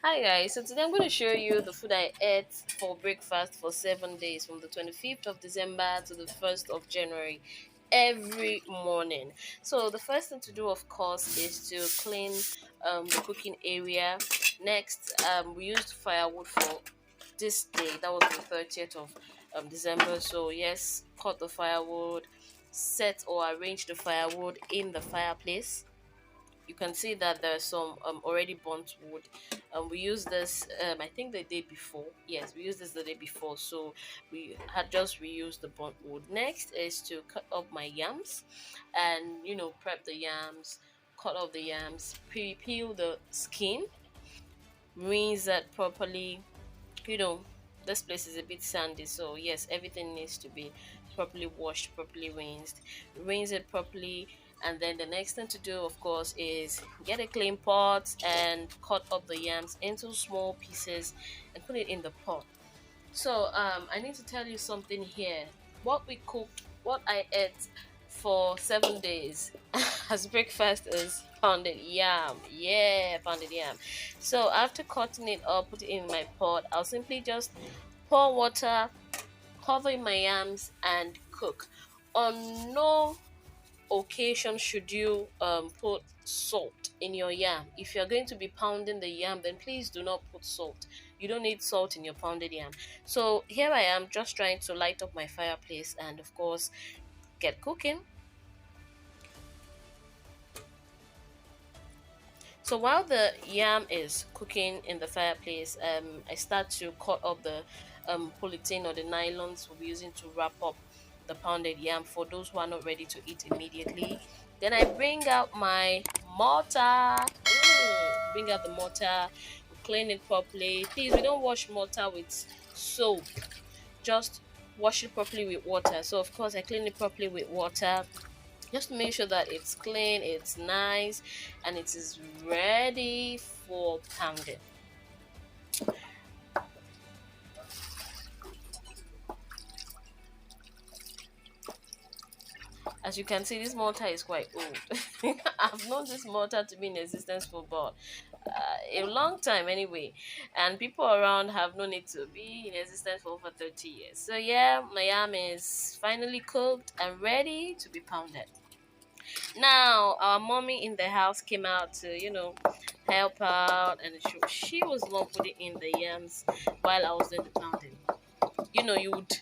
Hi guys, so today I'm going to show you the food I ate for breakfast for 7 days from the 25th of December to the 1st of January every morning. So the first thing to do of course is to clean the cooking area. Next, we used firewood for this day, that was the 30th of December. So yes, cut the firewood, set or arrange the firewood in the fireplace. You can see that there's some already burnt wood. We used this I think the day before. Yes, we used this the day before, so we had just reused the burnt wood. Next is to cut up my yams and prep the yams, cut off the yams, peel the skin, rinse it properly. you know this place is a bit sandy, so yes, everything needs to be properly washed, properly rinsed. Rinse it properly, and then the next thing to do of course is get a clean pot and cut up the yams into small pieces and put it in the pot. So I need to tell you something here. What we cooked, what I ate for 7 days as breakfast is pounded yam. Yeah, pounded yam. So after cutting it up, put it in my pot, I'll simply just pour water, cover my yams, and cook. On no occasion should you put salt in your yam. If you're going to be pounding the yam, then please do not put salt. You don't need salt in your pounded yam. So here I am just trying to light up my fireplace and of course get cooking. So while the yam is cooking in the fireplace, I start to cut up the polythene or the nylons we'll be using to wrap up the pounded yam for those who are not ready to eat immediately. Then I bring out my mortar. Bring out the mortar, clean it properly. Please, we don't wash mortar with soap. Just wash it properly with water. So of course I clean it properly with water, just to make sure that it's clean, it's nice, and it is ready for pounding. As you can see, this mortar is quite old. I've known this mortar to be in existence for about a long time anyway, and people around have known it to be in existence for over 30 years. So yeah, my yam is finally cooked and ready to be pounded. Now, our mommy in the house came out to, help out, and she was the one putting in the yams while I was doing the pounding. You would,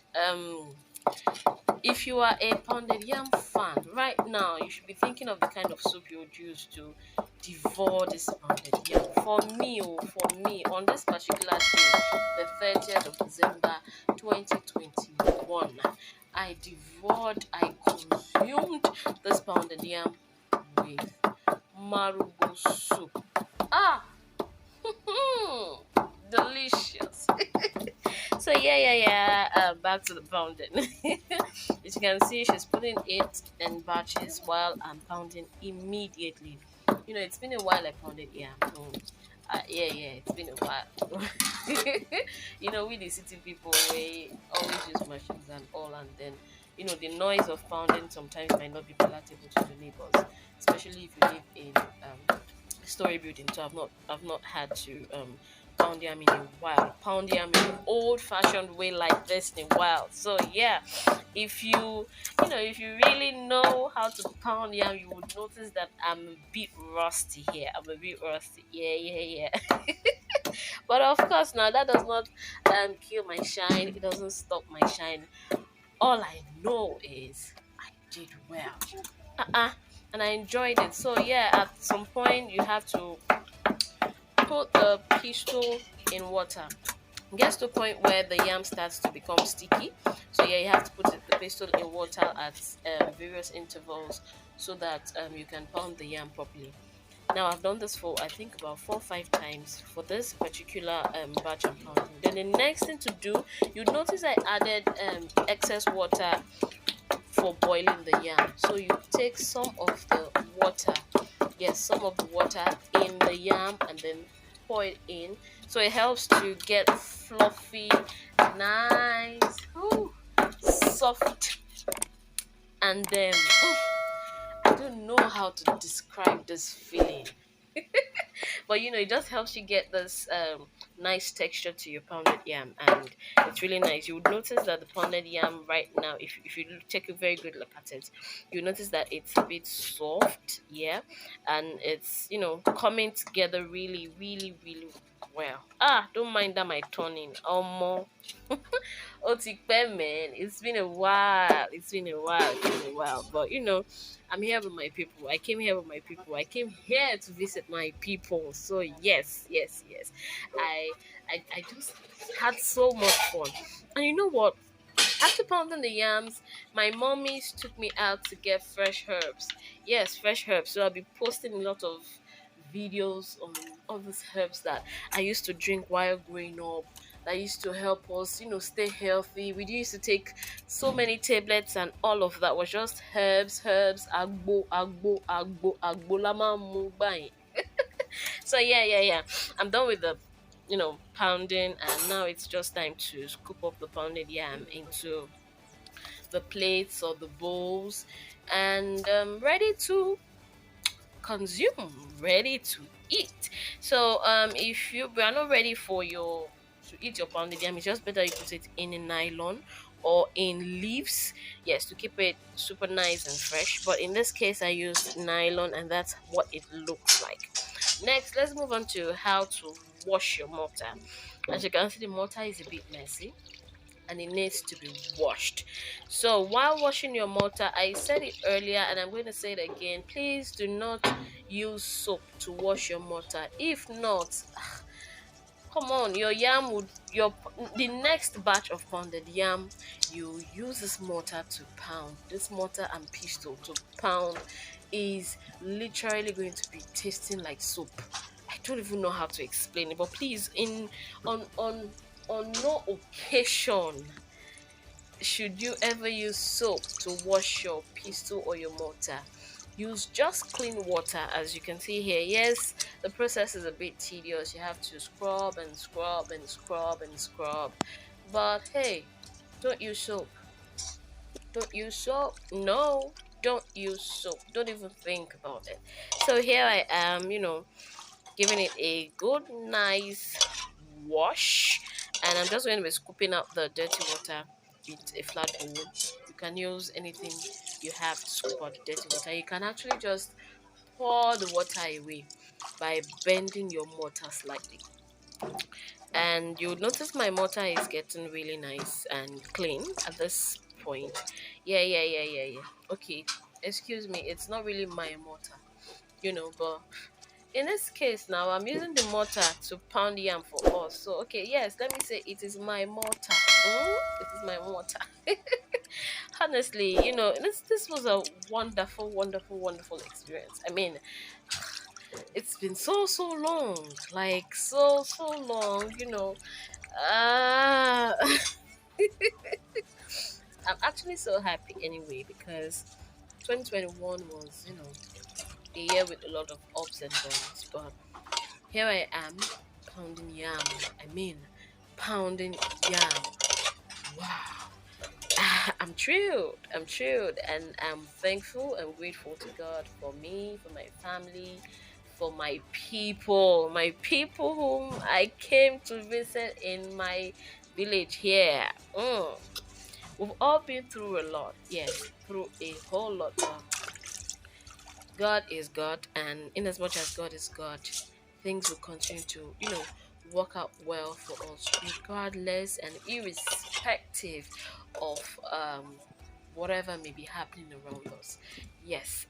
if you are a pounded yam fan right now, you should be thinking of the kind of soup you would use to devour this pounded yam. For me, on this particular day, the 30th of December 2021, I consumed this pounded yam with marugo soup. Ah, delicious. So yeah. Back to the pounding. As you can see, she's putting it in batches while I'm pounding immediately. It's been a while I pounded yam. Yeah, it's been a while. We the city people, we always use machines and all, and then the noise of pounding sometimes might not be palatable to the neighbors, especially if you live in story building. So I've not had to pound yam in a while. Pound yam in an old fashioned way like this in a while. So yeah, if you really know how to pound yam, you would notice that I'm a bit rusty here. I'm a bit rusty. Yeah. But of course, now that does not kill my shine. It doesn't stop my shine. All I know is I did well. Uh-uh. And I enjoyed it. So yeah, at some point you have to put the pistol in water. It gets to a point where the yam starts to become sticky. So yeah, you have to put the pistol in water at various intervals so that you can pound the yam properly. Now I've done this for I think about 4 or 5 times for this particular batch I'm pounding. Then the next thing to do, you'd notice I added excess water for boiling the yam. So you take some of the water, yes, some of the water in the yam and then pour it in. So it helps to get fluffy, nice, soft, and then I don't know how to describe this feeling. But it just helps you get this nice texture to your pounded yam, and it's really nice. You would notice that the pounded yam right now, if you take a very good look at it, you notice that it's a bit soft, yeah, and it's coming together really, really, really well. Don't mind that my turning. More. Oh, man, it's been a while. It's been a while. It's been a while. But I'm here with my people. I came here with my people. I came here to visit my people. So yes, yes, yes. I just had so much fun. And you know what? After pounding the yams, my mommies took me out to get fresh herbs. Yes, fresh herbs. So I'll be posting a lot of videos on all these herbs that I used to drink while growing up. That used to help us, stay healthy. We used to take so many tablets, and all of that was just herbs, agbo, agbo, agbo, agbo, lama mubai. So yeah. I'm done with the pounding, and now it's just time to scoop up the pounded yam into the plates or the bowls, and ready to consume, ready to eat. So if you are not ready for your to eat your pounded yam, it's just better you put it in a nylon or in leaves, yes, to keep it super nice and fresh. But in this case I used nylon, and that's what it looks like. Next, let's move on to how to wash your mortar. As you can see, the mortar is a bit messy and it needs to be washed. So while washing your mortar, I said it earlier and I'm going to say it again. Please do not use soap to wash your mortar. If not, come on, your yam would your the next batch of pounded yam, you use this mortar to pound. This mortar and pestle to pound is literally going to be tasting like soap. I don't even know how to explain it, but please, in on no occasion should you ever use soap to wash your pestle or your mortar. Use just clean water, as you can see here. Yes, the process is a bit tedious. You have to scrub and scrub and scrub and scrub. But hey, don't use soap. Don't use soap. No, don't use soap. Don't even think about it. So here I am, giving it a good, nice wash. And I'm just going to be scooping out the dirty water with a flat bowl. You can use anything you have to scoop out the dirty water. You can actually just pour the water away by bending your mortar slightly. And you'll notice my mortar is getting really nice and clean at this point. Yeah. Okay, excuse me, it's not really my mortar, but in this case now I'm using the mortar to pound yam for us. So okay, yes, let me say it is my mortar. It is my mortar. Honestly, this was a wonderful, wonderful, wonderful experience. I mean, it's been so long, like so long. Uh, I'm actually so happy anyway because 2021 was a year with a lot of ups and downs, but here I am pounding yam. I mean, pounding yam. Wow. I'm thrilled. I'm thrilled, and I'm thankful and grateful to God for me, for my family, for my people whom I came to visit in my village here. We've all been through a lot, yes, through a whole lot. God is God, and in as much as God is God, things will continue to, work out well for us, regardless and irrespective of whatever may be happening around us. Yes,